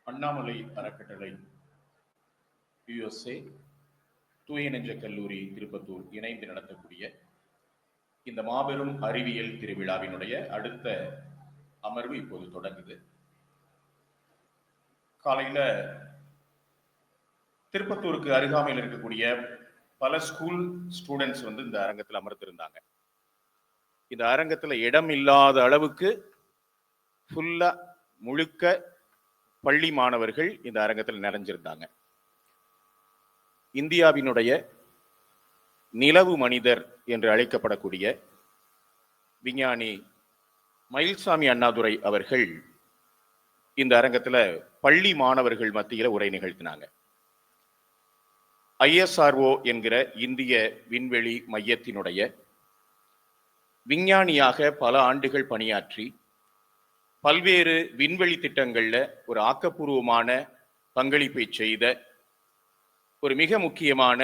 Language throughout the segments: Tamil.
அண்ணாமலை அறக்கட்டளை, USA, தூய நெஞ்ச கல்லூரி திருப்பத்தூர் இணைந்து நடத்தக்கூடிய இந்த மாபெரும் அறிவியல் திருவிழாவினுடைய அடுத்த அமர்வு இப்போது தொடங்குது. காலையில திருப்பத்தூருக்கு அருகாமையில் இருக்கக்கூடிய பல ஸ்கூல் ஸ்டூடெண்ட்ஸ் இந்த அரங்கத்தில் அமர்ந்திருந்தாங்க. இந்த அரங்கத்தில் இடம் இல்லாத அளவுக்கு ஃபுல்லா முழுக்க பள்ளி மாணவர்கள் இந்த அரங்கத்தில் நிறைஞ்சிருந்தாங்க. இந்தியாவினுடைய நிலவு மனிதர் என்று அழைக்கப்படக்கூடிய விஞ்ஞானி மயில்சாமி அண்ணாதுரை அவர்கள் இந்த அரங்கத்தில் பள்ளி மாணவர்கள் மத்தியில் உரை நிகழ்த்தினாங்க. ISRO என்கிற இந்திய விண்வெளி மையத்தினுடைய விஞ்ஞானியாக பல ஆண்டுகள் பணியாற்றி பல்வேறு விண்வெளி திட்டங்கள்ல ஒரு ஆக்கப்பூர்வமான பங்களிப்பை செய்த ஒரு மிக முக்கியமான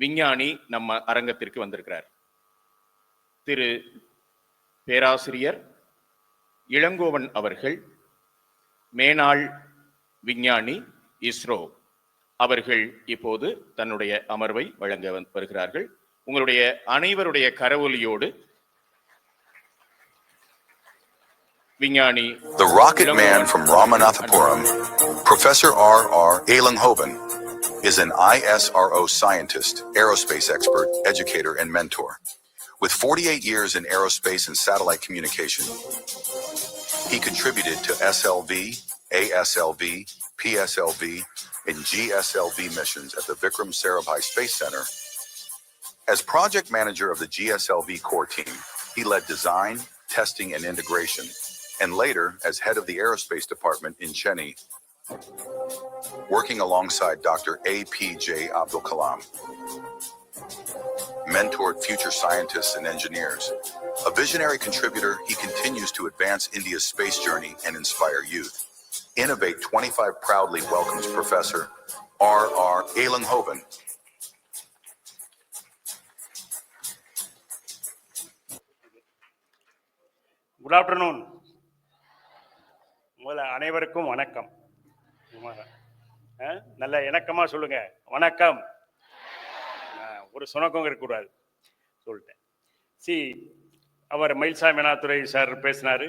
விஞ்ஞானி நம்ம அரங்கத்திற்கு வந்திருக்கிறார். திரு பேராசிரியர் இளங்கோவன் அவர்கள், மேனாள் விஞ்ஞானி இஸ்ரோ அவர்கள் இப்போது தன்னுடைய அமர்வை வழங்க வருகிறார்கள். உங்களுடைய அனைவருடைய கரவொலியோடு விஞ்ஞானி The rocket man from Ramanathapuram, Professor R.R. Elangovan, is an ISRO scientist, aerospace expert, educator, and mentor. With 48 years in aerospace and satellite communication, he contributed to SLV, ASLV, PSLV, and GSLV missions at the Vikram Sarabhai Space Center. As project manager of the GSLV core team, he led design, testing, and integration, and later as head of the aerospace department in Chennai, working alongside Dr. APJ Abdul Kalam. Mentored future scientists and engineers. A visionary contributor, he continues to advance India's space journey and inspire youth. Innovate 25 proudly welcomes Professor R.R. Elangovan. Good afternoon. அனைவருக்கும் வணக்கம். நல்ல இணக்கமா சொல்லுங்க, வணக்கம். ஒரு சுணக்கம் இருக்கக்கூடாது சொல்லிட்டேன். அவர் மயில்சாமி அண்ணாதுரை சார் பேசினாரு.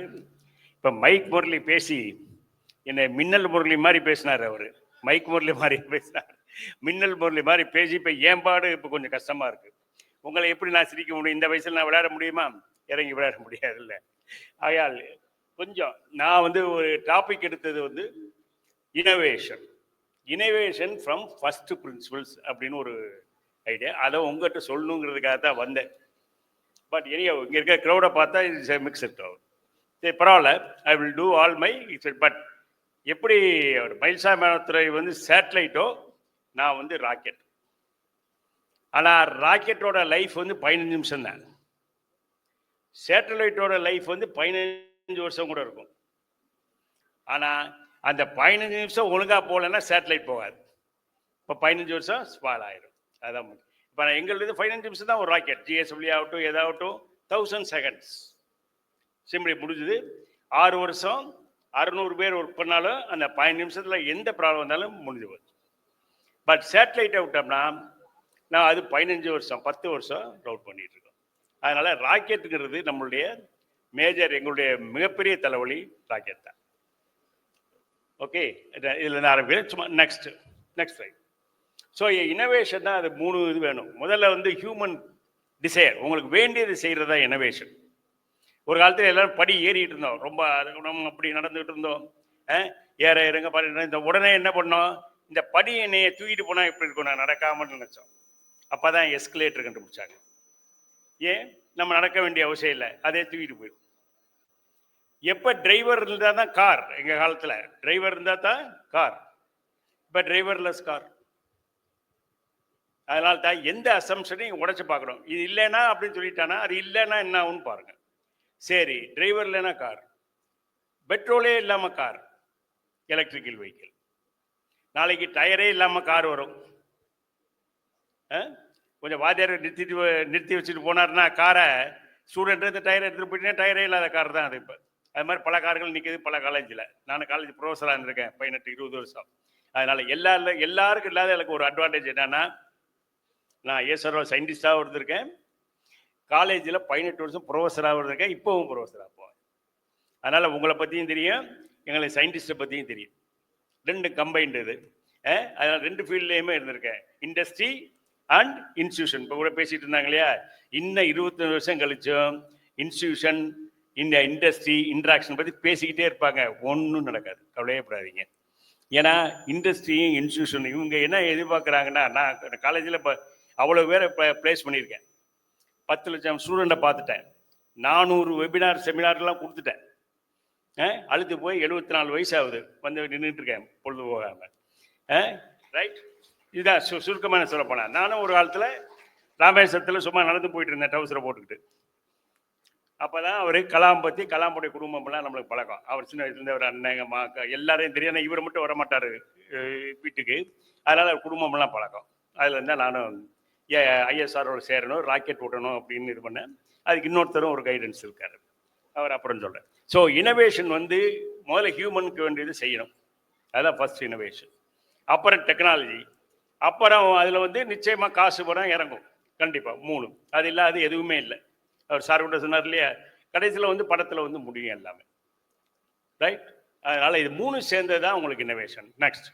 இப்போ மைக் முரளி பேசி என்னை மின்னல் முரளி மாதிரி பேசினார். அவர் மைக் முரளி மாதிரி பேசினார், மின்னல் முரளி மாதிரி பேசி இப்போ ஏம்பாடு இப்போ கொஞ்சம் கஷ்டமா இருக்கு. உங்களை எப்படி நான் சிரிக்க முடியும்? இந்த வயசில் நான் விளையாட முடியுமா? இறங்கி விளையாட முடியாது இல்லை. ஆகையால் கொஞ்சம் நான் ஒரு டாபிக் எடுத்தது இனோவேஷன் ஃப்ரம் ஃபர்ஸ்ட் பிரின்சிபல்ஸ் அப்படின்னு ஒரு ஐடியா. அதை உங்கள்கிட்ட சொல்லணுங்கிறதுக்காக தான் வந்தேன். பட் இங்கே இருக்க க்ரௌடை பார்த்தா இது மிக்சட் ஆகும். சரி, பரவாயில்ல, I will do all my. But எப்படி ஒரு மயில்சாமி அண்ணாதுரை சேட்டலைட்டோ, நான் ராக்கெட். ஆனால் ராக்கெட்டோட லைஃப் 15 நிமிஷம் தான். சேட்டலைட்டோட லைஃப் 15 வருஷம் கூட இருக்கும். ஆனால் அந்த 15 நிமிஷம் ஒழுங்காக போகலன்னா சேட்டலைட் போகாது. இப்போ 15 வருஷம் ஸ்பால் ஆயிடும். அதான் இப்போ நான் எங்களுக்கு 15 நிமிஷம் தான் ஒரு ராக்கெட். GSLV ஆகட்டும், எதாகட்டும் 1000 seconds சிம்பிளி முடிஞ்சுது. 6 வருஷம் 600 பேர் ஒர்க் பண்ணாலும் அந்த 15 நிமிஷத்தில் எந்த ப்ராப்ளம் வந்தாலும் முடிஞ்சு போச்சு. பட் சேட்டலைட்டை விட்டோம்னா நான் அது 15 வருஷம் 10 வருஷம் ரவுட் பண்ணிட்டு இருக்கோம். அதனால ராக்கெட்டுங்கிறது நம்மளுடைய மேஜர், எங்களுடைய மிகப்பெரிய தலைவலி ராக்கெட் தான். ஓகே, இதில் நான் ஆரம்பிக்கிறேன். சும்மா நெக்ஸ்ட் ரைட். ஸோ இனோவேஷன் தான். அது 3 இது வேணும். முதல்ல ஹியூமன் டிசைர், உங்களுக்கு வேண்டியது செய்கிறது தான் இனோவேஷன். ஒரு காலத்தில் எல்லாரும் படி ஏறிட்டு இருந்தோம், ரொம்ப நம்ம அப்படி நடந்துகிட்டு இருந்தோம். ஏற இறங்க பாரு. இந்த உடனே என்ன பண்ணோம், இந்த படி என்னையை தூக்கிட்டு போனால் எப்படி இருக்கும், நான் நடக்காமன்னு நினச்சோம். அப்போ தான் எஸ்கலேட்டர் கண்டுபிடிச்சாங்க. ஏன் நம்ம நடக்க வேண்டிய அவசியம் இல்லை, அதே தூக்கிட்டு போயிடும். எப்போ டிரைவர் இருந்தால் தான் கார். எங்கள் காலத்தில் டிரைவர் இருந்தால் தான் கார். இப்போ டிரைவர்லெஸ் கார். அதனால தான் எந்த அசம்ஷனையும் உடைச்சு பார்க்கணும். இது இல்லைன்னா அப்படின்னு சொல்லிட்டானா, அது இல்லைன்னா என்ன ஆகுன்னு பாருங்க. சரி, டிரைவர் இல்லைன்னா கார். பெட்ரோலே இல்லாமல் கார், எலக்ட்ரிக்கல் வெஹிக்கிள். நாளைக்கு டயரே இல்லாமல் கார் வரும். கொஞ்சம் வாத்தியார் நிறுத்தி வச்சுட்டு போனார்னா காரை, ஸ்டூடெண்ட் இந்த டயரை எடுத்துகிட்டு போயிட்டீங்கன்னா டயரே இல்லாத கார் தான் அது. இப்போ அது மாதிரி பல கார்கள் நிற்கிது பல காலேஜில். நான் காலேஜ் ப்ரொஃபஸராக இருந்திருக்கேன் 18-20 வருஷம். அதனால் எல்லாருக்கும் இல்லாத எனக்கு ஒரு அட்வான்டேஜ் என்னன்னா, நான் ஐஎஸ்ஆர்ஓ சயின்டிஸ்டாகவும் இருந்திருக்கேன், காலேஜில் 18 வருஷம் ப்ரொஃபஸராகவும் இருந்திருக்கேன், இப்போவும் ப்ரொஃபஸராக போவேன். அதனால் உங்களை பற்றியும் தெரியும், எங்களுக்கு சயின்டிஸ்ட்டை பற்றியும் தெரியும். ரெண்டு கம்பைன்டு இது. அதனால் 2 ஃபீல்ட்லேயுமே இருந்திருக்கேன், இண்டஸ்ட்ரி அண்ட் இன்ஸ்டியூஷன். இப்போ கூட பேசிகிட்டு இருந்தாங்க இல்லையா, இன்னும் 25 வருஷம் கழிச்சும் இன்ஸ்டியூஷன் இந்த இண்டஸ்ட்ரி இன்ட்ராக்ஷன் பற்றி பேசிக்கிட்டே இருப்பாங்க, ஒன்றும் நடக்காது, கவலையே படாதீங்க. ஏன்னா இண்டஸ்ட்ரியும் இன்ஸ்டியூஷன் இவங்க என்ன எதிர்பார்க்குறாங்கன்னா, நான் காலேஜில் இப்போ அவ்வளோ பேரை ப்ளேஸ் பண்ணியிருக்கேன், 10 லட்சம் ஸ்டூடெண்ட்டை பார்த்துட்டேன், 400 வெபினார் செமினார்லாம் கொடுத்துட்டேன். அழுத்து போய் 74 வயசு ஆகுது, வந்து நின்றுட்டு இருக்கேன் பொழுது போகாமல். ரைட், இதுதான் சுருக்கமான சொல்லப்போனால். நானும் ஒரு காலத்தில் ராமேஸ்வரத்தில் சும்மா நடந்து போயிட்டு இருந்தேன் டவுசரை போட்டுக்கிட்டு. அப்போ தான் அவர் கலாம் பற்றி, கலாமுடைய குடும்பம்லாம் நம்மளுக்கு பழக்கம். அவர் சின்ன வயசுலேருந்து அவர் அண்ணன் அக்கா எல்லாரையும் தெரியும். ஆனால் இவர் மட்டும் வரமாட்டார் வீட்டுக்கு, அதனால் அவர் குடும்பம்லாம் பழக்கம். அதில் இருந்தால் நானும் ஐஎஸ்ஆரோட சேரணும், ராக்கெட் விடணும் அப்படின்னு இது பண்ணேன். அதுக்கு இன்னொருத்தரும் ஒரு கைடன்ஸ் இருக்கார், அவர் அப்புறம் சொல்கிறேன். ஸோ இனோவேஷன் வந்து முதல்ல ஹியூமனுக்கு வேண்டியது செய்யணும், அதுதான் ஃபர்ஸ்ட் இனோவேஷன். அப்புறம் டெக்னாலஜி, அப்புறம் அதில் வந்து நிச்சயமாக காசு பணம் இறங்கும் கண்டிப்பாக. 3 அது இல்லாத எதுவுமே இல்லை. அவர் சார் கூட சொன்னார் இல்லையா, கடைசியில் வந்து படத்தில் வந்து முடியும் எல்லாமே. ரைட், அதனால் இது 3 சேர்ந்தது தான் உங்களுக்கு இனோவேஷன். நெக்ஸ்ட்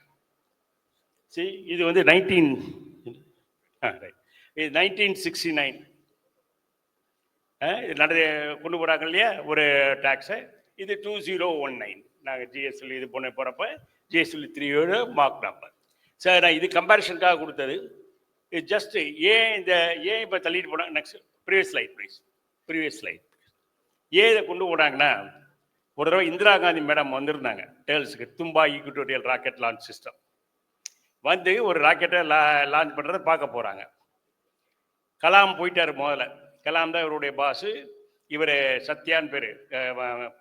இது வந்து 1969 கொண்டு போகிறாங்க இல்லையா ஒரு டாக்ஸை. இது 2019 நாங்கள் ஜிஎஸ்எல் இது பண்ண போகிறப்ப ஜிஎஸ்எல் 3 மார்க் நம்பர். சார் நான் இது கம்பேரிஷனுக்காக கொடுத்தது. இது ஜஸ்ட் ஏன் இப்போ தள்ளிட்டு போனாங்க. நெக்ஸ்ட் ப்ரீவியஸ் ஸ்லைட் ஏன் இதை கொண்டு போனாங்கன்னா, ஒரு தடவை இந்திரா காந்தி மேடம் வந்திருந்தாங்க டேல்ஸுக்கு, Thumba equatorial rocket launch system வந்து ஒரு ராக்கெட்டை லான்ச் பண்ணுறதை பார்க்க போகிறாங்க. கலாம் போயிட்டார் முதல்ல. கலாம் தான் இவருடைய பாஸு. இவர் சத்யான்னு பேர்,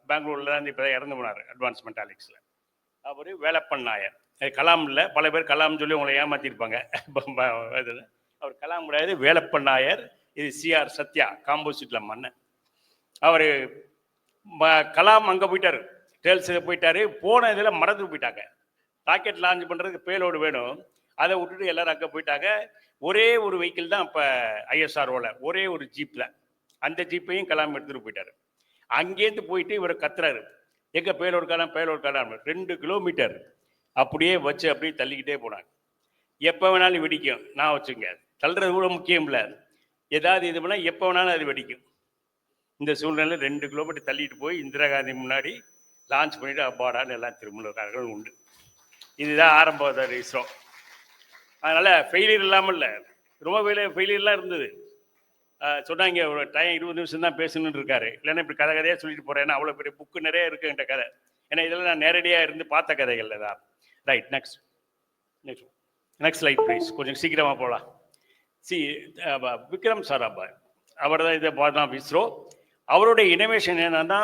பெங்களூரில் தான் இப்போ இறந்து போனார் அட்வான்ஸ் மெட்டாலிக்ஸில். அவர் வேலப்பன் நாயர். கலாம் இல்லை, பல பேர் கலாம் சொல்லி உங்களை ஏமாற்றிருப்பாங்க. அவர் கலாம் கிடையாது, வேலப்பன் நாயர். இது சிஆர் சத்யா, காம்போசிட்டில் மன்னன். அவர் கலாம் அங்கே போயிட்டார், டேல்ஸுக்கு போயிட்டார். போன இதில் மறந்து போயிட்டாங்க, ராக்கெட் லான்ச் பண்ணுறதுக்கு பேலோடு வேணும். அதை விட்டுட்டு எல்லோரும் அங்கே போயிட்டாங்க. ஒரே ஒரு வெஹிக்கிள் தான் இப்போ ஐஎஸ்ஆர்ஓவில், ஒரே ஒரு ஜீப்பில். அந்த ஜீப்பையும் கலாம் எடுத்துகிட்டு போயிட்டார். அங்கேருந்து போயிட்டு இவர் கத்துறாரு, எங்கே பேலோடு காலம் 2 கிலோமீட்டர் அப்படியே வச்சு அப்படியே தள்ளிக்கிட்டே போனாங்க. எப்போ வேணாலும் வெடிக்கும், நான் வச்சுங்க. தள்ளுறது கூட முக்கியம் இல்லை, ஏதாவது இது பண்ணால் எப்போ வேணாலும் அது வெடிக்கும். இந்த சூழ்நிலையில் 2 கிலோமீட்டர் தள்ளிட்டு போய் இந்திரா காந்தி முன்னாடி லான்ச் பண்ணிவிட்டு அப்பாடான்னு எல்லாம் திரும்பினர்கள் உண்டு. இதுதான் ஆரம்பம் இஸ்ரோ. அதனால் ஃபெயிலியர் இல்லாமல் இல்லை, ரொம்ப ஃபெயிலியர்லாம் இருந்தது. சொன்னாங்க ஒரு டைம் 20 நிமிஷம் தான் பேசணுன்னு இருக்காரு, இல்லைன்னா இப்படி கதையாக சொல்லிட்டு போகிறேன். ஏன்னா அவ்வளோ பெரிய புக்கு நிறைய இருக்குது என்கிட்ட கதை. ஏன்னா இதெல்லாம் நான் நேரடியாக இருந்து பார்த்த கதைகள் தான். Right, next slide please. கொஞ்சம் சீக்கிரமாக போகலாம். விக்ரம் சாராபாய் அவர் தான் இதை பார்த்தோம் இஸ்ரோ. அவருடைய இனோவேஷன் என்னன்னா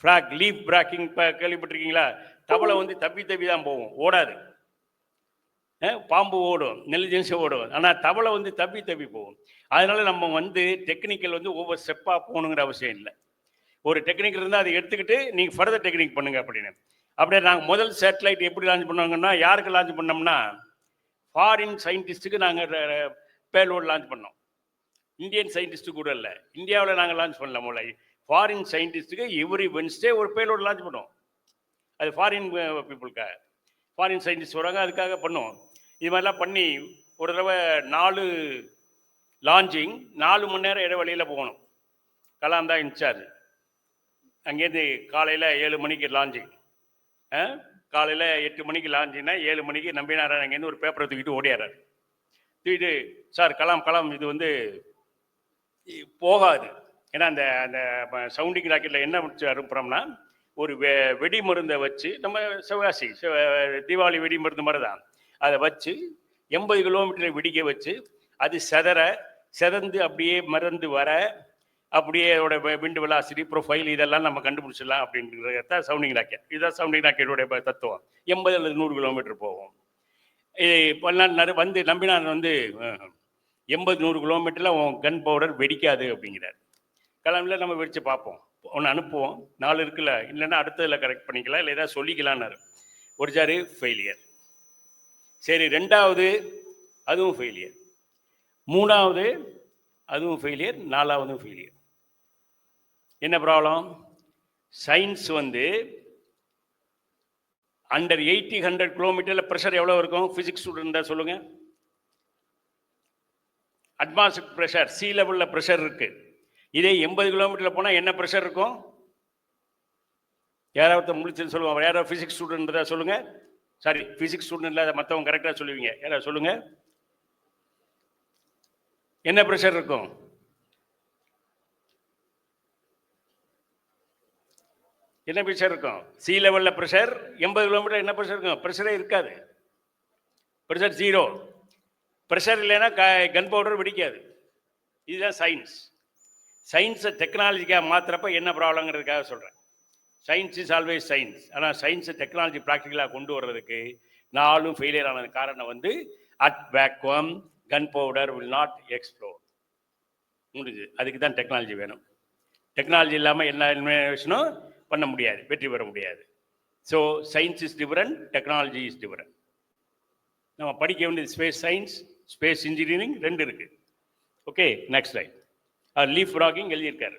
ஃப்ராக் லீஃப் பிராக்கிங். இப்போ கேள்விப்பட்டிருக்கீங்களா? தவளை வந்து தப்பி தான் போகும், ஓடாது. பாம்பு ஓடும், நெல்லிஜென்சி ஓடும், ஆனால் தவளை வந்து தப்பி போகும். அதனால நம்ம வந்து டெக்னிக்கல் வந்து ஒவ்வொரு ஸ்டெப்பாக போகணுங்கிற அவசியம் இல்லை. ஒரு டெக்னிக் இருந்தால் அதை எடுத்துக்கிட்டு நீங்கள் ஃபர்தர் டெக்னிக் பண்ணுங்க அப்படின்னு. அப்படியே நாங்கள் முதல் சேட்டலைட் எப்படி லான்ச் பண்ணாங்கன்னா, யாருக்கு லான்ச் பண்ணோம்னா ஃபாரின் சயின்டிஸ்ட்டுக்கு நாங்கள் பேலோடு லான்ச் பண்ணோம். இந்தியன் சயின்டிஸ்ட்டு கூட இல்லை, இந்தியாவில் நாங்கள் லான்ச் பண்ணல. மூளை ஃபாரின் சயின்டிஸ்ட்டுக்கு எவ்ரி வென்ஸ்டே ஒரு பேலோடு லான்ச் பண்ணுவோம். அது ஃபாரின் பீப்புளுக்காக, ஃபாரின் சயின்டிஸ்ட் வராங்க, அதுக்காக பண்ணுவோம். இது மாதிரிலாம் பண்ணி ஒரு தடவை 4 லான்ச்சிங், 4 மணி நேரம் இடைவெளியில் போகணும். கலாம் தான் இன்சார்ஜ். அங்கேருந்து காலையில் 7 மணிக்கு லான்ச்சிங், காலையில் 8 மணிக்கு லான்ச்சிங்னா 7 மணிக்கு நம்பினாராயணன் அங்கேருந்து ஒரு பேப்பரை தூக்கிட்டு ஓடியாரார். தூக்கிட்டு சார் கலாம் இது வந்து போகாது. ஏன்னா அந்த அந்த சவுண்டிங் ராக்கெட்டில் என்ன அனுப்புகிறோம்னா, ஒரு வெடி மருந்தை வச்சு, நம்ம சிவகாசி தீபாவளி வெடி மருந்து மாதிரி தான், அதை வச்சு 80 கிலோமீட்டரை வெடிக்க வச்சு அது செதந்து அப்படியே மறந்து வர அப்படியே அதோட விண்டு வெலாசிட்டி ப்ரொஃபைல் இதெல்லாம் நம்ம கண்டுபிடிச்சிடலாம் அப்படின்றத சவுண்டிங் ராக்கெட். இதுதான் சவுண்டிங் ராக்கெட்டோடைய தத்துவம். 80 அல்லது 100 கிலோமீட்டர் போகும். இது வந்து நம்பினான் வந்து 80-100 கிலோமீட்டரில் உன் கன் பவுடர் வெடிக்காது அப்படிங்கிறார். கிளம்பில் நம்ம வெடிச்சு பார்ப்போம், ஒன்று அனுப்புவோம், 4 இருக்குல்ல, இல்லைன்னா அடுத்ததில் கரெக்ட் பண்ணிக்கலாம், இல்லை ஏதாவது சொல்லிக்கலான்னாரு. ஒடிச்சாரு, ஃபெயிலியர். சரி, 2வது அதுவும் ஃபெயிலியர், 3வது அதுவும் ஃபெயிலியர், 4வதும் ஃபெயிலியர். என்ன ப்ராப்ளம்? சயின்ஸ் வந்து அண்டர் 80-100 கிலோமீட்டரில் ப்ரெஷர் எவ்வளோ இருக்கும்? ஃபிசிக்ஸ் ஸ்டூடெண்ட் சொல்லுங்க. அட்மாஸ்பியர் ப்ரெஷர், சி லெவலில் ப்ரெஷர் இருக்கு. இதே 80 கிலோமீட்டரில் போனால் என்ன ப்ரெஷர் இருக்கும்? யாராவது முடிச்சுன்னு சொல்லுவாங்க. யாராவது ஃபிசிக்ஸ் ஸ்டூடெண்ட் தான் சொல்லுங்க. சாரி, ஃபிசிக்ஸ் ஸ்டூடெண்ட் இல்லாத மற்றவங்க கரெக்டாக சொல்லுவீங்க. யாராவது சொல்லுங்க, என்ன ப்ரெஷர் இருக்கும்? என்ன ப்ரெஷர் இருக்கும்? சி லெவலில் ப்ரெஷர் 80 கிலோமீட்டர் என்ன ப்ரெஷர் இருக்கும்? ப்ரெஷரே இருக்காது. ப்ரெஷர் 0. ப்ரெஷர் இல்லைன்னா கன் பவுடர் வெடிக்காது. இதுதான் சயின்ஸ். சயின்ஸை டெக்னாலஜிக்காக மாற்றுறப்ப என்ன ப்ராப்ளங்கிறதுக்காக சொல்கிறேன். Science is always science. ஆனால் சயின்ஸை டெக்னாலஜி ப்ராக்டிக்கலாக கொண்டு வர்றதுக்கு 4ம் ஃபெயிலியர் ஆனது காரணம் வந்து at vacuum gun powder will not explore. முடிஞ்சு. அதுக்கு தான் டெக்னாலஜி வேணும். டெக்னாலஜி இல்லாமல் என்ன இன்வென்ஷனும் பண்ண முடியாது, வெற்றி பெற முடியாது. So science is different, technology is different. நம்ம படிக்க வேண்டியது ஸ்பேஸ் சயின்ஸ், ஸ்பேஸ் இன்ஜினியரிங் 2 இருக்குது. Okay, next line. Leaf rocking எழுதியிருக்காரு.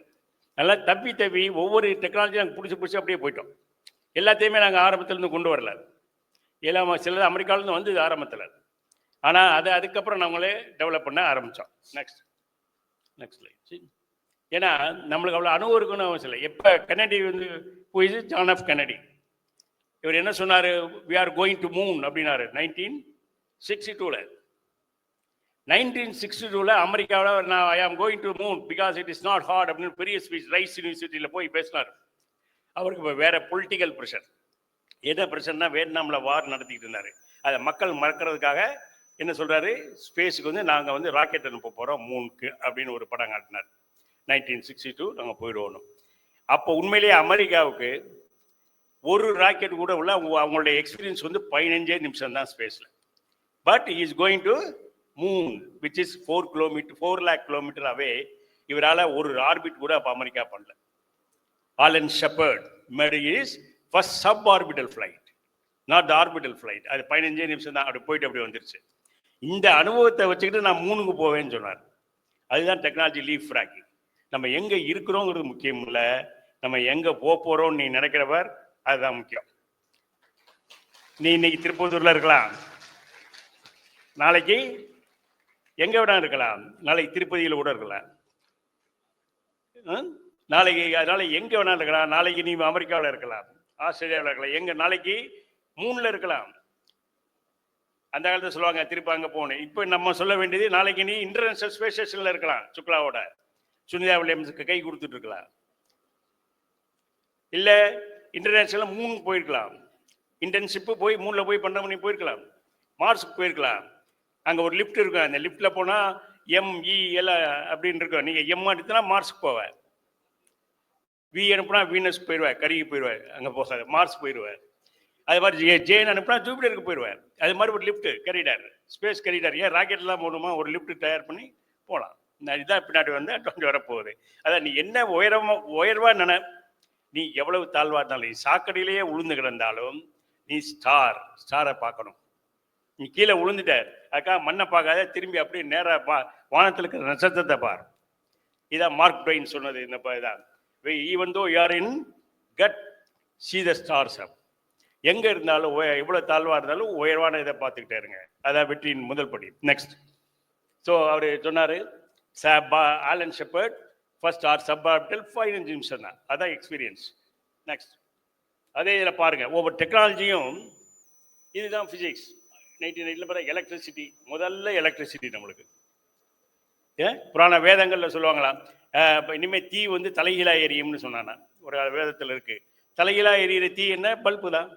நல்லா தப்பி ஒவ்வொரு டெக்னாலஜி நாங்கள் பிடிச்சி அப்படியே போயிட்டோம். எல்லாத்தையுமே நாங்கள் ஆரம்பத்துலேருந்து கொண்டு வரல. எல்லாம் சிலது அமெரிக்காவிலேருந்து வந்து ஆரம்பத்தில். ஆனால் அதுக்கப்புறம் நம்மளே டெவலப் பண்ண ஆரம்பித்தோம். Next line. ஏன்னா நம்மளுக்கு அவ்வளோ அனுபவம் இருக்குன்னு அவசியம் இல்லை. எப்போ கென்னடி வந்து போயிது, ஜான் எஃப் கென்னடி, இவர் என்ன சொன்னார்? We are going to moon அப்படின்னாரு 1962. 1962 அமெரிக்காவில் நான் I am going to moon because it is not hard அப்படின்னு பெரிய ஸ்பீச் ரைஸ் யூனிவர்சிட்டியில் போய் பேசினார். அவருக்கு இப்போ வேற பொலிட்டிக்கல் ப்ரெஷர். என்ன ப்ரெஷர்னா, வியட்நாமில் வார் நடத்திக்கிட்டு இருந்தார். அதை மக்கள் மறக்கிறதுக்காக என்ன சொல்கிறாரு? ஸ்பேஸுக்கு வந்து நாங்கள் வந்து ராக்கெட் அனுப்ப போகிறோம் மூணுக்கு அப்படின்னு ஒரு படம் காட்டினார். 1962 நாங்கள் போயிடுவோம். அப்போ உண்மையிலேயே அமெரிக்காவுக்கு ஒரு ராக்கெட் கூட உள்ள அவங்களுடைய எக்ஸ்பீரியன்ஸ் வந்து 15 நிமிஷம் தான் ஸ்பேஸில். But is going to moon which is 4 lakh kilometre away. இவரால் ஒரு ஆர்பிட் கூட அப்போ அமெரிக்கா பண்ணல. Alan Shepard made is first suborbital flight, not the orbital flight. அது 15 நிமிஷம் தான், அப்படி போயிட்டு அப்படி வந்துருச்சு. இந்த அனுபவத்தை வச்சுக்கிட்டு நான் மூணுக்கு போவேன்னு சொன்னார். அதுதான் டெக்னாலஜி லீஃப் ஃப்ராக்கிங். நம்ம எங்கே இருக்கிறோங்கிறது முக்கியம் இல்லை, நம்ம எங்கே போகிறோம்னு நீ நினைக்கிறவர் அதுதான் முக்கியம். நீ இன்னைக்கு திருப்பத்தூரில் இருக்கலாம், நாளைக்கு எங்கே விட இருக்கலாம், நாளைக்கு திருப்பதியில் கூட இருக்கலாம், நாளைக்கு எங்கே வேணாலும் இருக்கலாம். நாளைக்கு நீ அமெரிக்காவில் இருக்கலாம், ஆஸ்திரேலியாவில் இருக்கலாம், எங்கே நாளைக்கு மூணில் இருக்கலாம். அந்த காலத்தில் சொல்லுவாங்க திருப்பி அங்கே போகணும். இப்போ நம்ம சொல்ல வேண்டியது நாளைக்கு நீ இன்டர்நேஷனல் ஸ்பேஸ் ஸ்டேஷனில் இருக்கலாம், சுக்லாவோட சுனிதா வில்லியம்ஸுக்கு கை கொடுத்துட்டு இருக்கலாம். இல்லை இன்டர்நேஷனல் மூணுக்கு போயிருக்கலாம், இன்டர்ன்ஷிப்பு போய் மூணில் போய் பண்ணுற நீ போயிருக்கலாம். மார்ஸுக்கு போயிருக்கலாம், அங்கே ஒரு லிஃப்ட் இருக்கும், அந்த லிஃப்டில் போனால் ME அப்படின்னு இருக்கும். நீங்கள் M அனுப்புனா மார்ஸுக்கு போவேன், V அனுப்புனா வீனஸ் போயிடுவேன், கருகி போயிடுவேன், அங்கே போகாது மார்ஸ் போயிடுவேன். அது மாதிரி ஜேன் அனுப்புனா ஜூபிட்டருக்கு போயிடுவேன். அது மாதிரி ஒரு லிஃப்ட் கரிடார், ஸ்பேஸ் கரிடார். ஏன் ராக்கெட்லாம் போகணுமா? ஒரு லிஃப்ட் தயார் பண்ணி போகலாம். இதான் பின்னாடி வந்து அட்வான்ஸ் வரப்போகுது. அதான் நீ என்ன உயர்வா நினை, நீ எவ்வளவு தாழ்வா இருந்தாலும், நீ சாக்கடையிலேயே உளுந்து கிடந்தாலும் நீ ஸ்டாரை பார்க்கணும். நீ கீழே உளுந்துட்ட, அதுக்காக மண்ணை பார்க்காத, திரும்பி அப்படியே நேராக வானத்தில் இருக்கிற நட்சத்திரத்தை பார். இதான் மார்க் ட்வைன் சொன்னது. இந்த இதான் even though you are in cut see the stars up. எங்கே இருந்தாலும் எவ்வளோ தாழ்வாக இருந்தாலும் உயர்வான இதை பார்த்துக்கிட்டே இருங்க. அதான் வெற்றியின் முதல் படி. நெக்ஸ்ட். ஸோ அவர் சொன்னார், Alan Shepard first suborbital 15 நிமிஷம் தான், அதான் எக்ஸ்பீரியன்ஸ். நெக்ஸ்ட். அதே இதில் பாருங்கள், ஒவ்வொரு டெக்னாலஜியும் இதுதான் ஃபிசிக்ஸ். 1980 பார்த்தா எலக்ட்ரிசிட்டி, முதல்ல எலக்ட்ரிசிட்டி நம்மளுக்கு புராண வேதங்களில் சொல்லுவாங்களாம். இப்போ இனிமேல் தீ வந்து தலைகீழாக எரியும்னு சொன்னானா, ஒரு வேதத்தில் இருக்குது. தலைகீழாக எரியிற தீ என்ன? பல்பு தான்,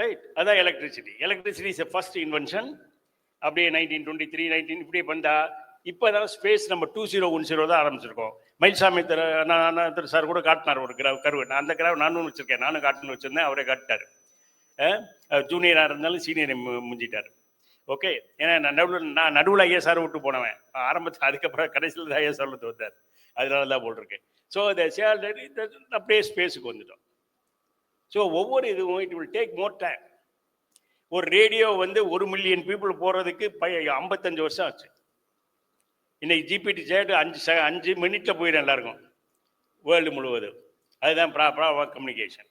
ரைட்? அதான் electricity. Electricity is a first invention. அப்படியே 1923 19 இப்படியே வந்தா இப்போ தான் ஸ்பேஸ் நம்ம 2010 தான் ஆரம்பிச்சிருக்கோம். மயில்சாமி திரு சார் கூட காட்டினார் ஒரு கருவு. நான் அந்த கருவை நானும் வச்சிருக்கேன், நானும் காட்டுன்னு வச்சிருந்தேன், அவரே காட்டிட்டார். ஜூனியராக இருந்தாலும் சீனியரை முஞ்சிட்டார். ஓகே, ஏன்னா நான் நடுவில் ஐஎஸ்ஆர் விட்டு போனவன் ஆரம்பத்தில், அதுக்கப்புறம் கடைசியில் தான் ஐஎஸ்ஆர் வந்தார், அதனால தான் போட்டிருக்கேன். ஸோ இந்த அப்படியே ஸ்பேஸுக்கு வந்துட்டோம். ஸோ ஒவ்வொரு இதுவும் it will take more time. ஒரு ரேடியோ வந்து 1 மில்லியன் பீப்புள் போகிறதுக்கு 55 வருஷம் ஆச்சு. இன்னைக்கு ஜிபிடி சேட்டு 5 மினிட்ல போயிடும் எல்லாருக்கும் வேர்ல்டு முழுவதும். அதுதான் ப்ராப்பர் கம்யூனிகேஷன்.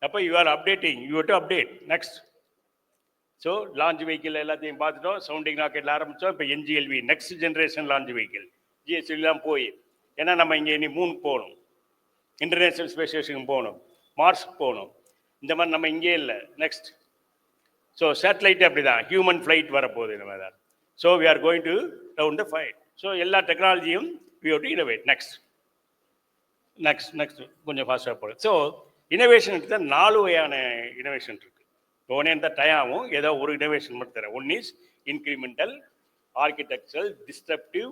அப்போ you are updating, you to update next. So launch vehicle எல்லாத்தையும் பார்த்துட்டோம், சவுண்டிங் ராக்கெட்டில் ஆரம்பித்தோம். இப்போ என்ஜிஎல்வி நெக்ஸ்ட் ஜென்ரேஷன் லான்ச் வெஹிக்கிள் ஜிஎஸ்எல்லாம் போய், ஏன்னா நம்ம இங்கே இனி மூணுக்கு போகணும், இன்டர்நேஷ்னல் ஸ்பேஸ் ஸ்டேஷனுக்கு போகணும், மார்ஸ்க்கு போகணும். இந்த மாதிரி நம்ம இங்கே இல்லை, நெக்ஸ்ட். ஸோ சேட்டலைட்டு அப்படி தான், ஹியூமன் ஃப்ளைட் வரப்போகுது இந்த மாதிரி தான். So we are going to round the fight. So எல்லா டெக்னாலஜியும் we have to innovate. Next கொஞ்சம் ஃபாஸ்ட்டாக போகுது. ஸோ இனோவேஷனுக்கு தான் 4 வகையான இனோவேஷன் இருக்குது. ஒன்னே இந்த டயாவும் ஏதோ ஒரு இனோவேஷன் மட்டும் தரேன். One is incremental, architectural, disruptive,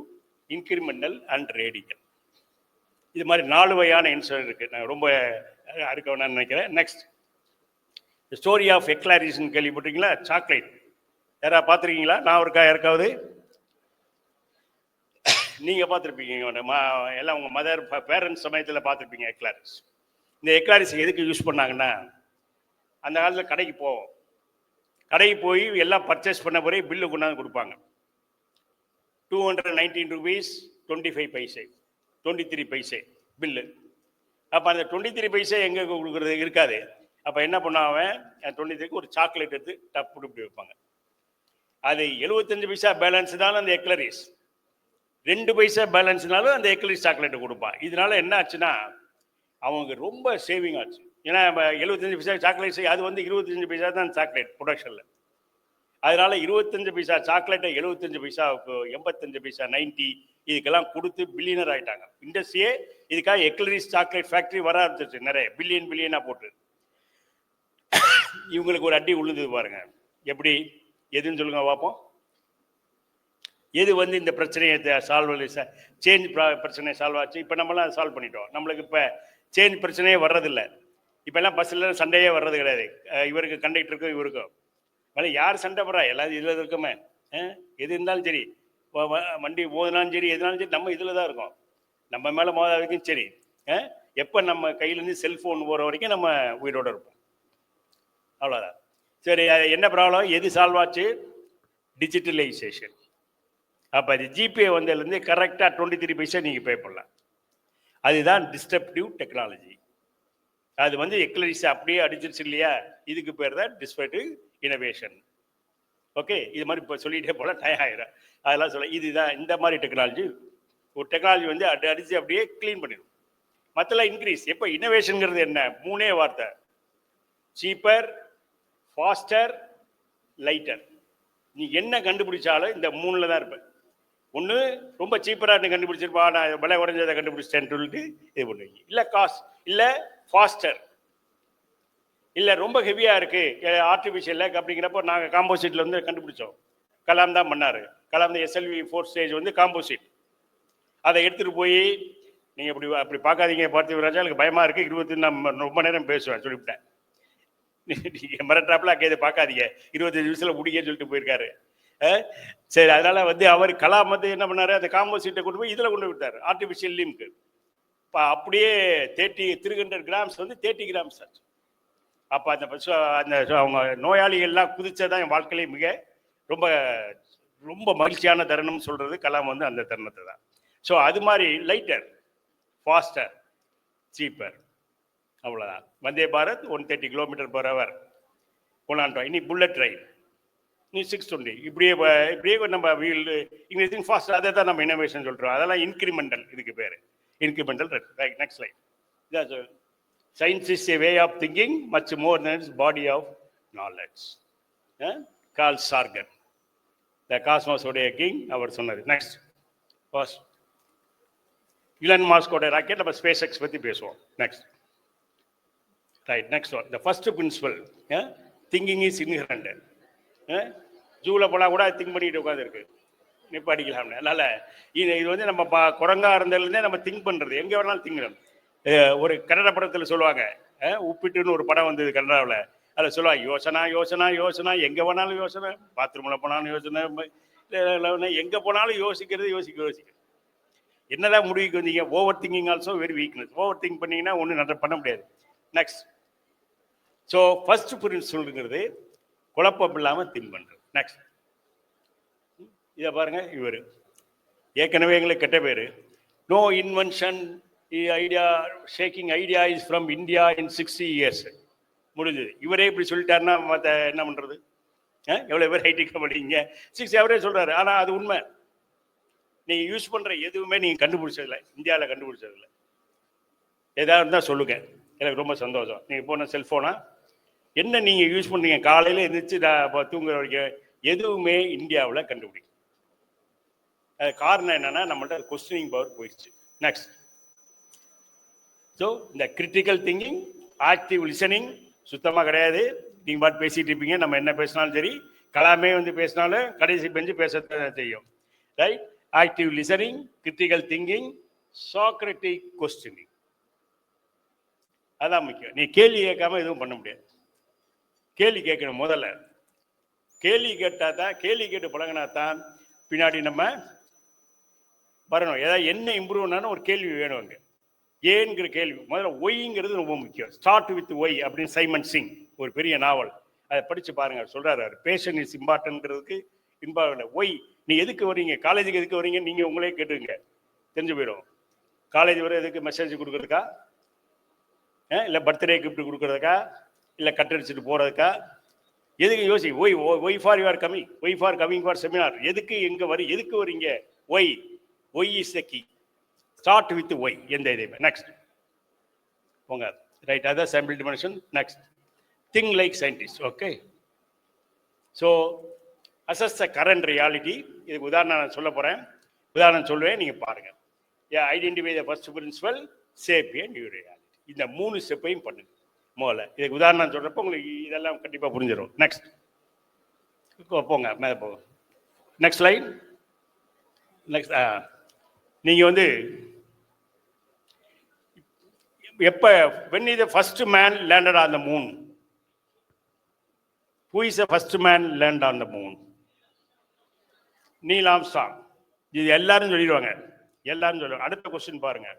incremental and radical. இது மாதிரி 4 வகையான இன்சிடென்ட் இருக்குது. நான் ரொம்ப இருக்க வேணாம்னு நினைக்கிறேன். நெக்ஸ்ட், ஸ்டோரி ஆஃப் எக்லாரிசன் கேள்விப்பட்டிருக்கீங்களா? சாக்லேட் யாராவது பார்த்துருக்கீங்களா? நான் யாருக்காவது நீங்கள் பார்த்துருப்பீங்க, எல்லாம் உங்கள் மதர் பேரண்ட்ஸ் சமயத்தில் பார்த்துருப்பீங்க எக்லாரிஸ். இந்த எக்லாரிஸ் எதுக்கு யூஸ் பண்ணாங்கன்னா, அந்த காலத்தில் கடைக்கு போவோம், கடைக்கு போய் எல்லாம் பர்ச்சேஸ் பண்ண பிறகு பில்லு கொண்டாந்து கொடுப்பாங்க. 219 rupees 25 paise, 23 paise பில்லு. அப்போ அந்த 23 பைசா எங்கே கொடுக்குறது இருக்காது. அப்போ என்ன பண்ணுவான், 23க்கு ஒரு சாக்லேட் எடுத்து டப்பு இப்படி வைப்பாங்க. அது 75 பைசா பேலன்ஸ் தான் அந்த எக்லரிஸ், 2 பைசா பேலன்ஸ்னாலும் அந்த எக்லரிஸ் சாக்லேட்டை கொடுப்பான். இதனால என்ன ஆச்சுன்னா அவங்க ரொம்ப சேவிங் ஆச்சு. ஏன்னா 75 பைசா சாக்லேட், அது வந்து 25 பைசா தான் சாக்லேட் ப்ரொடக்ஷனில். அதனால 25 பைசா சாக்லேட்டை 75 பைசாவுக்கு 85 பைசா 90 இதுக்கெல்லாம் கொடுத்து பில்லியனர் ஆகிட்டாங்க. இண்டஸ்ட்ரியே இதுக்காக எக்லரிஸ் சாக்லேட் ஃபேக்ட்ரி வர ஆரம்பிச்சிருச்சு, நிறைய பில்லியனாக போட்டு. இவங்களுக்கு ஒரு அடி உழுது பாருங்க. எப்படி எதுன்னு சொல்லுங்க பார்ப்போம். எது வந்து இந்த பிரச்சனையை சால்வ், சேஞ்ச் பிரச்சனையை சால்வ் ஆச்சு. இப்போ நம்மளாம் சால்வ் பண்ணிட்டோம். நம்மளுக்கு இப்போ சேஞ்ச் பிரச்சனையே வர்றதில்லை. இப்போல்லாம் பஸ்ஸில் சண்டையே வர்றது கிடையாது. இவருக்கு கண்டக்டருக்கும் இவருக்கும் மேலே யார் சண்டை போடுறா, எல்லாரும் இதில் இருக்குமே. எது இருந்தாலும் சரி, வண்டி மோதினாலும் சரி, எதுனாலும் சரி, நம்ம இதில் தான் இருக்கோம். நம்ம மேலே மோத வரைக்கும் சரி. எப்போ நம்ம கையிலேருந்து செல்ஃபோன் போகிற வரைக்கும் நம்ம உயிரோடு இருப்போம். அவ்வளோதான். சரி, என்ன ப்ராப்ளம், எது சால்வ் ஆச்சு? டிஜிட்டலைசேஷன். அப்போ அது ஜிபே வந்ததுலேருந்து கரெக்டாக 23 பைசா நீங்கள் பே பண்ணலாம். அதுதான் டிஸ்ட்ரப்டிவ் டெக்னாலஜி. அது வந்து எக்லரிஸ் அப்படியே அடிச்சிருச்சு இல்லையா, இதுக்கு பேர் தான் டிஸ்ட்ரப்டிவ் இனோவேஷன். ஓகே, இது மாதிரி இப்போ சொல்லிகிட்டே போல டயம் ஆயிடும், அதெல்லாம் சொல்ல. இதுதான் இந்த மாதிரி டெக்னாலஜி. ஒரு டெக்னாலஜி வந்து அடித்து அப்படியே க்ளீன் பண்ணிடும். மற்றெல்லாம் இன்க்ரீஸ். எப்போ இனோவேஷனுங்கிறது என்ன? 3 வார்த்தை: சீப்பர், ஃபாஸ்டர், லைட்டர். நீ என்ன கண்டுபிடிச்சாலும் இந்த 3ல் தான் இருப்பேன். ஒன்று ரொம்ப சீப்பராக கண்டுபிடிச்சிருப்பா, நான் விலை குறைஞ்சதை கண்டுபிடிச்சிட்டேன்னு சொல்லிட்டு இது பண்ணுவீங்க. இல்லை காஸ்ட், இல்லை ஃபாஸ்டர், இல்லை ரொம்ப ஹெவியாக இருக்குது ஆர்டிஃபிஷியல் அப்படிங்கிறப்போ நாங்கள் காம்போசிட்டில் வந்து கண்டுபிடிச்சோம். கலாம் தான் பண்ணார். கலாம் தான் SLV 4 ஸ்டேஜ் வந்து காம்போசிட். அதை எடுத்துகிட்டு போய் நீங்கள் அப்படி பார்க்காதீங்க பார்த்திபராஜா, எனக்கு பயமாக இருக்குது, 20 நான் ரொம்ப நேரம் பேசுவேன் சொல்லிவிட்டேன். நீங்கள் மிரட்டாப்பில் இதை பார்க்காதீங்க, 25 நிமிஷத்தில் முடிக்கன்னு சொல்லிட்டு போயிருக்காரு. சரி, அதனால வந்து அவர் கலாம் வந்து என்ன பண்ணாரு, அந்த காம்போசிட்டை கொண்டு போய் இதில் கொண்டு விட்டார், ஆர்டிஃபிஷியல் லிம்க்கு. இப்போ அப்படியே 300 கிராம்ஸ் வந்து 30 கிராம்ஸ் ஆச்சு. அப்போ அந்த அவங்க நோயாளிகள்லாம் குதிச்சதான் என் வாழ்க்கையிலே மிக ரொம்ப ரொம்ப மகிழ்ச்சியான தருணம்னு சொல்கிறது கலாம் வந்து அந்த தருணத்தை தான். ஸோ அது மாதிரி லைட்டர், ஃபாஸ்டர், சீப்பர், அவ்வளோதான். வந்தே பாரத் 130 km/h கொண்டாண்டோம். இனி புல்லட் ட்ரெயின், நீ 620, இப்படியே நம்ம வீல் இங்கே ஃபாஸ்ட். அதை தான் நம்ம இனோவேஷன் சொல்கிறோம். அதெல்லாம் இன்க்ரிமெண்டல், இதுக்கு பேர் இன்க்ரிமெண்டல். Right, next line. இதான் science is a way of thinking much more than its body of knowledge. Carl Sagan, the காஸ்மோஸோடைய கிங், அவர் சொன்னது. நெக்ஸ்ட், ஃபர்ஸ்ட் இலன் மாஸ்கோட ராக்கெட். நம்ம ஸ்பேஸ் எக்ஸ் பற்றி பேசுவோம். Next, right, next one, the first principle, thinking is inherent. ஜூவில் போனால் கூட திங்க் பண்ணிட்டு உட்காந்துருக்கு. நிப்பாட்டிக்கலாம்னு. அதனால இது வந்து நம்ம குரங்கா இருந்ததுலேருந்தே நம்ம திங்க் பண்ணுறது, எங்கே வேணாலும் திங்கிறோம். ஒரு கன்னட படத்தில் சொல்லுவாங்க, உப்பிட்டுன்னு ஒரு படம் வந்தது கன்னடாவில், அதில் சொல்லுவாங்க யோசனா யோசனா யோசனா, எங்கே வேணாலும் யோசனை, பாத்ரூமில் போனாலும் யோசனை, எங்கே போனாலும் யோசிக்கிறது யோசிக்க. என்னதான் முடிவுக்கு வந்தீங்க? Over thinking also very weakness. Over think பண்ணீங்கன்னா ஒன்றும் நல்லா பண்ண முடியாது. நெக்ஸ்ட். ஸோ ஃபர்ஸ்ட் பிரின்சிபல்ங்கிறது குழப்பம் இல்லாமல் திங்க் பண்ணுறது. நெக்ஸ்ட். இதை பாருங்க, இவர் ஏற்கனவே எங்களுக்கு கெட்ட பேர். No invention idea shaking idea is from India in 60 years முடிஞ்சது. இவரே இப்படி சொல்லிட்டாருன்னா மற்ற என்ன பண்ணுறது? எவ்வளோ பேர் ஐடி கம்பெனிங்க 6 அவரே சொல்கிறாரு. ஆனால் அது உண்மை. நீங்கள் யூஸ் பண்ணுற எதுவுமே நீங்கள் கண்டுபிடிச்சதில்லை, இந்தியாவில் கண்டுபிடிச்சதில்லை. ஏதாவது இருந்தால் சொல்லுங்கள், எனக்கு ரொம்ப சந்தோஷம். நீங்கள் போன செல்ஃபோனா என்ன நீங்கள் யூஸ் பண்ணுறீங்க, காலையில் எழுந்திரிச்சு தூங்குற வரைக்கும் எதுவுமே இந்தியாவில் கண்டுபிடிக்கும். அது காரணம் என்னன்னா நம்மள்ட்ட கொஸ்டினிங் பவர் போயிடுச்சு. நெக்ஸ்ட். ஸோ இந்த கிரிட்டிக்கல் திங்கிங், ஆக்டிவ் லிசனிங் சுத்தமாக கிடையாது. நீங்கள் பாட்டு பேசிகிட்டு இருப்பீங்க, நம்ம என்ன பேசினாலும் சரி, கலாமே வந்து பேசினாலும் கடைசி பெஞ்சு பேச தெரியும். Right? Active listening, critical thinking, Socratic questioning, அதான் முக்கியம். நீ கேள்வி கேட்காம எதுவும் பண்ண முடியாது. கேள்வி கேட்கணும். முதல்ல கேள்வி கேட்டா தான், கேள்வி கேட்டு பழகினா தான் பின்னாடி நம்ம வரணும். ஏதாவது என்ன இம்ப்ரூவ்னாலும் ஒரு கேள்வி வேணும். அங்கே ஏன்கிற கேள்வி முதல்ல, ஒய்ங்கிறது ரொம்ப முக்கியம். ஸ்டார்ட் வித் ஒய் அப்படின்னு சைமன் சிங் ஒரு பெரிய நாவல், அதை படித்து பாருங்க. சொல்றாரு, பேஷன் இஸ் இம்பார்ட்டன்ட்ங்கிறதுக்கு இம்பார்ட்டன்ட். ஒய், நீ எதுக்கு வரீங்க, காலேஜுக்கு எதுக்கு வரீங்க, நீங்கள் உங்களே கேட்டுங்க, தெரிஞ்சு போயிடும். காலேஜ் வர எதுக்கு, மெசேஜ் கொடுக்குறதுக்கா, இல்லை பர்த்டே கிஃப்ட் கொடுக்குறதுக்கா, இல்லை கட்டடிச்சுட்டு போகிறதுக்கா, எதுக்கு யோசி. Why, why for you are coming, why for coming for seminar, எதுக்கு எங்கே வரி, எதுக்கு வரீங்க, why. Why is the key. Start with why எந்த இதையுமே. நெக்ஸ்ட் போங்க. ரைட், அதான் sample dimension. Next, think like scientist. Okay. So assess the current reality. இதுக்கு உதாரணம் நான் சொல்ல போகிறேன், உதாரணம் சொல்லுவேன், நீங்கள் பாருங்கள். Identify the first principle, shape in new reality. இந்த 3 ஸ்டெப்பையும் பண்ணுங்க முதல்ல. இதுக்கு உதாரணம் சொல்கிறப்ப உங்களுக்கு இதெல்லாம் கண்டிப்பாக புரிஞ்சிடும். நெக்ஸ்ட் போங்க, மேலே போங்க. Next line. நெக்ஸ்ட், நீங்கள் வந்து எப்போ, when is the first man landed on the moon? Who is the first man landed on the moon? Neil Armstrong. இது எல்லாரும் சொல்லிடுவாங்க, எல்லாரும் சொல்லுவாங்க. அடுத்த கொஸ்டின் பாருங்க.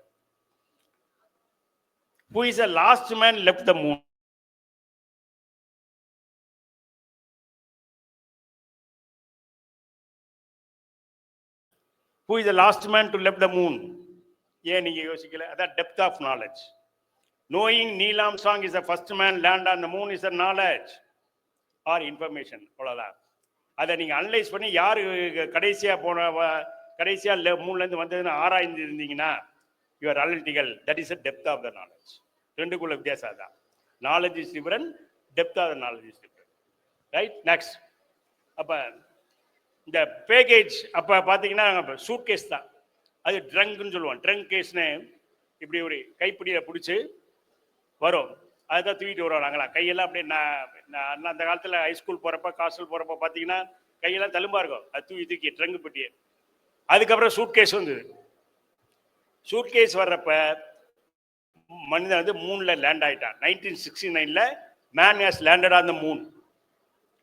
Who is the last man left the moon? Who is the last man to left the moon? ஏன் நீங்க யோசிக்கல? அதான் depth of knowledge. Knowing Neil Armstrong is the first man land on the moon is a knowledge or information. அவ்வளவுதான். அதை நீங்க அனலைஸ் பண்ணி யாரு கடைசியா மூணுல இருந்து வந்ததுன்னு ஆராய்ந்து இருந்தீங்கன்னா your analytical, that is a depth of the knowledge. ரெண்டுக்குள்ள வித்தியாசம் தான். Knowledge is different, depth of the knowledge is different. Right? Next. அப்ப இந்த பேக்கேஜ் அப்ப பாத்தீங்கன்னா சூட் கேஸ் தான், அது ட்ரங்க்னு சொல்லுவோம். ட்ரங்க் கேஸ்னு இப்படி ஒரு கைப்பிடியில பிடிச்சி வரும், அதுதான் தூக்கிட்டு வருவாங்களா கையெல்லாம். அப்படியே நான் அந்த காலத்தில் ஹைஸ்கூல் போகிறப்ப, ஹாஸ்டல் போகிறப்ப பார்த்தீங்கன்னா கையெல்லாம் தழும்பா இருக்கும், அது தூக்கி ட்ரங்கு பெட்டியே. அதுக்கப்புறம் சூட்கேஸ் வந்தது. சூட்கேஸ் வர்றப்ப மனிதன் வந்து மூணில் லேண்ட் ஆகிட்டான். 1969 man has landed on the moon.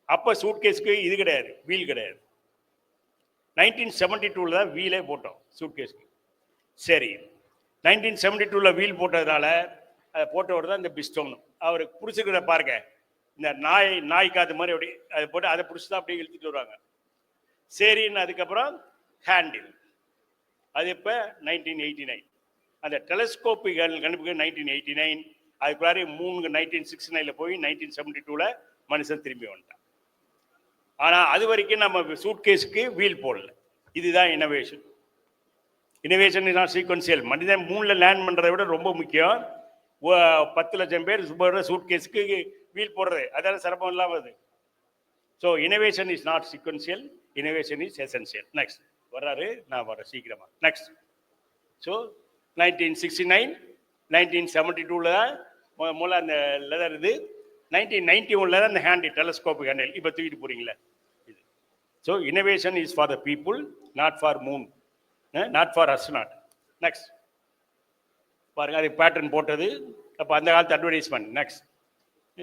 அப்போ சூட்கேஸ்க்கு இது கிடையாது, வீல் கிடையாது. 1972 தான் வீலே போட்டோம் சூட்கேஸ்க்கு. சரி, 1972 வீல் போட்டதுனால அதை போட்டவர் தான் இந்த பிஸ்டோன். அவருக்கு பிடிச்சிருக்கிறத பாருங்க, இந்த நாய் காது மாதிரி அப்படி அதை போட்டு அதை பிடிச்சி தான் அப்படியே இழுத்துட்டு வருவாங்க. சரின்னு அதுக்கப்புறம் ஹேண்டில், அது இப்போ 1989. அந்த டெலஸ்கோப்புகள் கண்டுபிடிக்க 1989. அதுக்குள்ளாரி 3 1969 போய் 1972 மனுஷன் திரும்பி வந்துட்டான். ஆனால் அது வரைக்கும் நம்ம சூட்கேஸுக்கு வீல் போடல. இதுதான் innovation. Innovation is not sequential. மனிதன் மூணில் லேண்ட் பண்ணுறதை விட ரொம்ப முக்கியம் 10 லட்சம் பேர் சூட்கேஸுக்கு வீல் போடுறது, அதெல்லாம் சிரமம் இல்லாமல் வருது. So innovation is not sequential, innovation is essential. Next வர்றாரு, நான் வரேன் சீக்கிரமா. நெக்ஸ்ட். ஸோ 1969 1972 தான் முதல்ல அந்த லெதர் இது. 1991 தான் இந்த ஹேண்டில், டெலஸ்கோப் ஹேண்டில் இப்போ தூக்கிட்டு போறீங்களே இது. So innovation is for the people, not for moon, not for astronaut. Next பாருங்க, அது பேட்டர்ன் போட்டது. அப்போ அந்த காலத்து அட்வர்டைஸ்மெண்ட். நெக்ஸ்ட்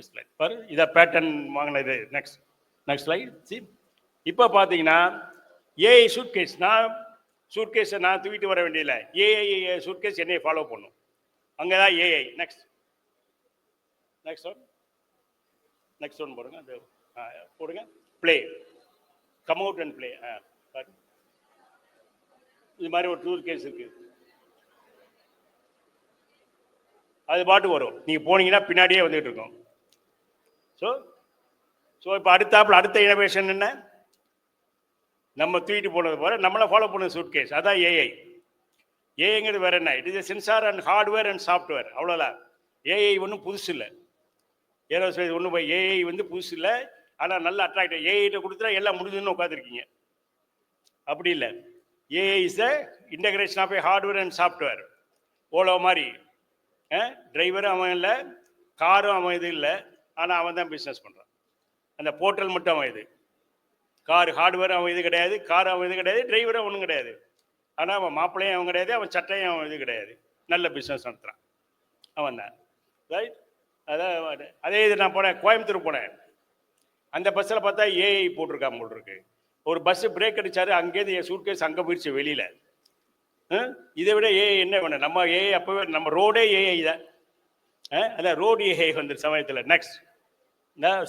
ஸ்லைட் பாரு, இதை பேட்டர்ன் வாங்கினது. Next slide. சி, இப்போ பார்த்தீங்கன்னா ஏஐ சூட்கேஸ். சூட்கேஸை நான் தூக்கிட்டு வர வேண்டியதில்லை. ஏஐ சூட்கேஸ் என்னையை ஃபாலோ பண்ணும். அங்கே தான் ஏஐ. நெக்ஸ்ட் ஒன் போடுங்க. அது போடுங்க. Play, come out and play. இது மாதிரி ஒரு சூட்கேஸ் இருக்கு. அது பாட்டு வரும். நீங்கள் போனீங்கன்னா பின்னாடியே வந்துட்டு இருக்கும். ஸோ இப்போ அடுத்த இனோவேஷன் என்ன? நம்ம தூக்கிட்டு போனது போல நம்மளை ஃபாலோ பண்ண சூட்கேஸ். அதான் ஏஐ. ஏஐங்கிறது வேற என்ன? It is sensor and hardware and software, அவ்வளோதான். ஏஐ ஒன்றும் புதுசு இல்லை. ஏரோஸ்பேஸ் ஒன்றும் ஏஐ வந்து புதுசு இல்லை. ஆனால் நல்ல அட்ராக்டிவ். ஏஐட்ட கொடுத்தா எல்லாம் முடிஞ்சுன்னு உட்காந்துருக்கீங்க. அப்படி இல்லை. AI is the integration of a hardware and software. Ola மாதிரி டிரைவரும் அவன் இல்லை, காரும் அவன் இது இல்லை. ஆனால் அவன் தான் பிஸ்னஸ் பண்ணுறான். அந்த போர்ட்டல் மட்டும் அவன் இது. கார் ஹார்ட்வேர் அவன் இது கிடையாது, கார் அவன் இது கிடையாது, டிரைவரும் ஒன்றும் கிடையாது. ஆனால் அவன் மாப்பிள்ளையும் அவன் கிடையாது, அவன் சட்டையும் அவன் இது கிடையாது. நல்ல பிஸ்னஸ் நடத்துகிறான் அவன் தான். ரைட். அதே இது நான் போனேன், கோயம்புத்தூர் போனேன். அந்த பஸ்ஸில் பார்த்தா ஏஐ போட்டிருக்கான் போல் இருக்கு. ஒரு பஸ்ஸு பிரேக் அடித்தாரு, அங்கேருந்து என் சூட்கேஸ் அங்கே போயிடுச்சு வெளியில். இதை விட ஏஐ என்ன வேணும்? நம்ம ஏஐ அப்போவே நம்ம ரோடே ஏஐ தான். அதான் ரோடு ஏஐ வந்து சமயத்தில். நெக்ஸ்ட்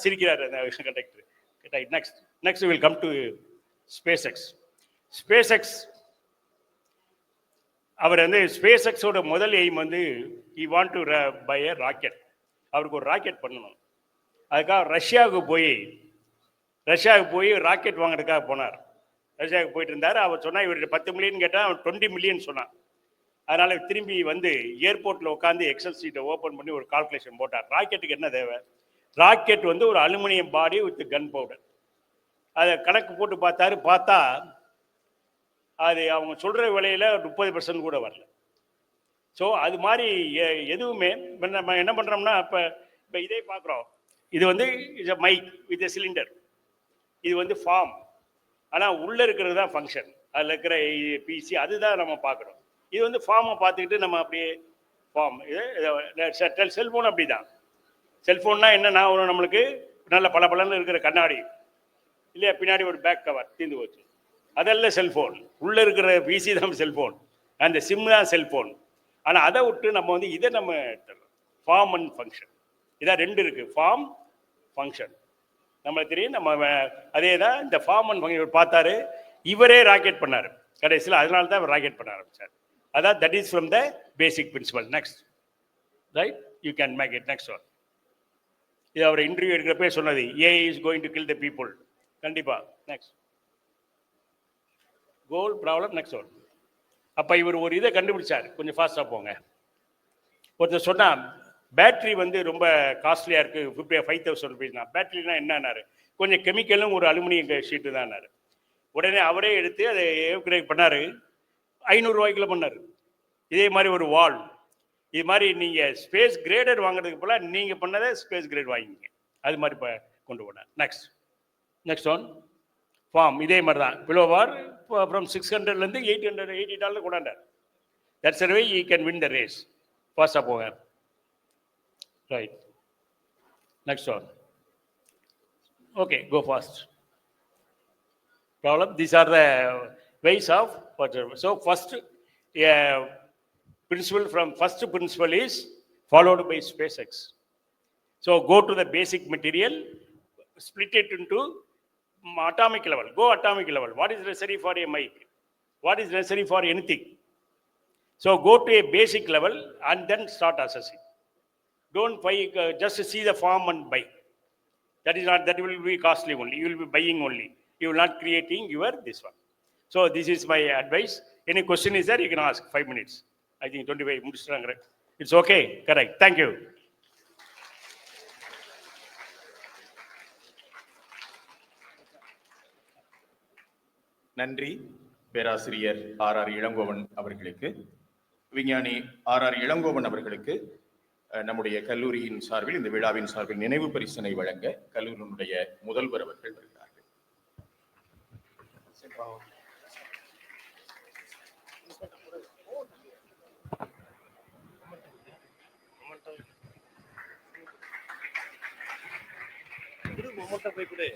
சிரிக்கிறார் அந்த conductor. Next will come to SpaceX. அவர் வந்து ஸ்பேஸ் எக்ஸோட முதல் எய்ம் வந்து he want to buy a rocket. அவருக்கு ஒரு ராக்கெட் பண்ணணும். அதுக்காக ரஷ்யாவுக்கு போய் ராக்கெட் வாங்குறதுக்காக போனார். ரஷ்யாவுக்கு போயிட்டு இருந்தார். அவர் சொன்னால் இவர்கிட்ட 10 மில்லியன் கேட்டால் அவன் 20 மில்லியன் சொன்னான். அதனால் திரும்பி வந்து ஏர்போர்ட்டில் உட்காந்து எக்ஸல் சீட்டை ஓப்பன் பண்ணி ஒரு கால்குலேஷன் போட்டார். ராக்கெட்டுக்கு என்ன தேவை? ராக்கெட் வந்து ஒரு aluminium body with gun powder. அதை கணக்கு போட்டு பார்த்தா அது அவங்க சொல்கிற விலையில் 30% கூட வரல. ஸோ அது மாதிரி எதுவுமே நம்ம என்ன பண்ணுறோம்னா, இப்போ இதே பார்க்குறோம். இது வந்து is a mike with a cylinder. இது வந்து ஃபார்ம். ஆனால் உள்ளே இருக்கிறது தான் ஃபங்க்ஷன். அதில் இருக்கிற பிசி அதுதான் நம்ம பார்க்குறோம். இது வந்து ஃபார்மை பார்த்துக்கிட்டு நம்ம அப்படியே ஃபார்ம். இது செல்ஃபோன் அப்படி தான். செல்ஃபோன்னா என்னன்னா, ஒரு நம்மளுக்கு நல்ல பளபளன்னு இருக்கிற கண்ணாடி இல்லையா, பின்னாடி ஒரு பேக் கவர் தீர்ந்து போச்சு. அதெல்லாம் செல்ஃபோன். உள்ளே இருக்கிற பிசி தான் செல்ஃபோன், அந்த சிம் தான் செல்ஃபோன். ஆனால் அதை விட்டு நம்ம வந்து இதை நம்ம ஃபார்ம் அண்ட் ஃபங்க்ஷன். இதான் ரெண்டு இருக்குது, ஃபார்ம் ஃபங்க்ஷன். நம்மளுக்கு தெரியும். நம்ம அதே தான் இந்த ஃபார்ம் அண்ட் ஃபங்க்ஷன் பார்த்தாரு. இவரே ராக்கெட் பண்ணார் கடைசியில். அதனால தான் அவர் ராக்கெட் பண்ண ஆரம்பித்தார். அதான் that is from the basic principle. Next right, you can make it. Next one. இது அவர் இன்டர்வியூ எடுக்கிறப்பே சொன்னது, AI is going to kill the people. கண்டிப்பாக. Next goal problem. Next one. அப்போ இவர் ஒரு இதை கண்டுபிடிச்சார். கொஞ்சம் ஃபாஸ்ட்டாக போங்க. ஒருத்தர் சொன்னால் பேட்ரி வந்து ரொம்ப காஸ்ட்லியாக இருக்குது, 5,000 ருபீஸ்னா. பேட்ரினா என்னன்னாரு, கொஞ்சம் கெமிக்கலும் ஒரு அலுமினியம் ஷீட்டு தான்னாரு. உடனே அவரே எடுத்து அதை அப்கிரேட் பண்ணார். 500 ரூபாய்க்குள்ள பண்ணார். இதே மாதிரி ஒரு வால். இது மாதிரி நீங்கள் ஸ்பேஸ் கிரேடட் வாங்குறதுக்கு போல நீங்கள் பண்ணதை ஸ்பேஸ் கிரேட் வாங்கிங்க. அது மாதிரி கொண்டு போனார். Next one form. இதே மாதிரி தான். பிலோவார் ஃப்ரம் $600 $880 கொண்டாண்டார். That's way you can win the race. ஃபாஸ்ட்டாக போங்க. Right. Next one. Okay, go fast. Problem. These are the ways of whatever. So first principle is followed by SpaceX. So go to the basic material, split it into atomic level. Go atomic level. What is necessary for a mic? What is necessary for anything? So go to a basic level and then start assessing. Don't buy, just see the form and buy. That will be costly only. You will be buying only. You will not creating your this one. So this is my advice. Any question is there, you can ask. 5 minutes. I think 25 முடிச்சிட்டாங்க. It's okay. Correct. Thank you. நன்றி பேராசிரியர் ஆர் இளங்கோவன் அவர்களுக்கு. விஞ்ஞானி ஆர் இளங்கோவன் அவர்களுக்கு நம்முடைய கல்லூரியின் சார்பில், இந்த விழாவின் சார்பில் நினைவு பரிசினை வழங்க கல்லூரியினுடைய முதல்வர் அவர்கள் வருகிறார்கள். போய் கொடு